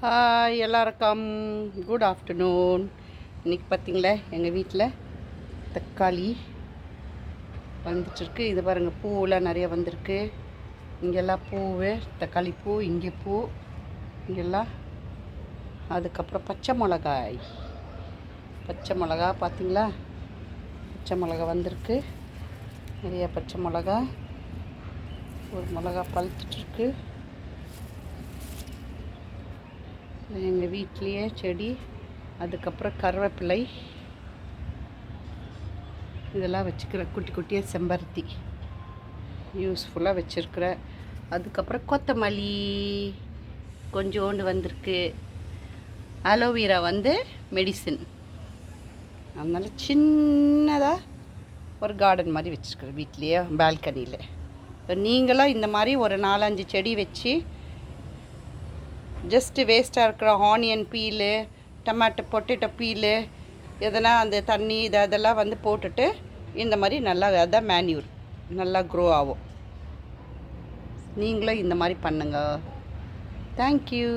Hi எல்லாருக்கும் good afternoon. இன்றைக்கி பார்த்திங்களா எங்கள் வீட்டில் தக்காளி வந்துட்டுருக்கு. இது பாருங்கள், பூவெலாம் நிறைய வந்திருக்கு. இங்கெல்லாம் பூவு, தக்காளி பூ, இங்கே பூ, இங்கெல்லாம். அதுக்கப்புறம் பச்சை மிளகா பார்த்திங்களா, பச்சை மிளகா வந்திருக்கு. நிறைய பச்சை மிளகா, ஒரு மிளகா பழுத்துட்ருக்கு. எங்கள் வீட்லேயே செடி. அதுக்கப்புறம் கருவேப்பிலை, இதெல்லாம் வச்சுக்கிற குட்டி குட்டியாக செம்பருத்தி யூஸ்ஃபுல்லாக வச்சுருக்குறேன். அதுக்கப்புறம் கொத்தமல்லி கொஞ்சோண்டு வந்திருக்கு. அலோவேரா மெடிசின், அதனால் சின்னதாக ஒரு கார்டன் மாதிரி வச்சுருக்குறேன் வீட்லேயே பால்கனியில். நீங்களும் இந்த மாதிரி ஒரு 4-5 செடி வச்சு ஜஸ்ட்டு வேஸ்ட்டாக இருக்கிற ஆனியன் பீலு, டொமேட்டோ பொட்டேட்டோ பீலு, எதனா அந்த தண்ணி இதெல்லாம் போட்டுட்டு இந்த மாதிரி நல்லா அதான் மேன்யூர் நல்லா க்ரோ ஆகும். நீங்களும் இந்த மாதிரி பண்ணுங்க. தேங்க்யூ.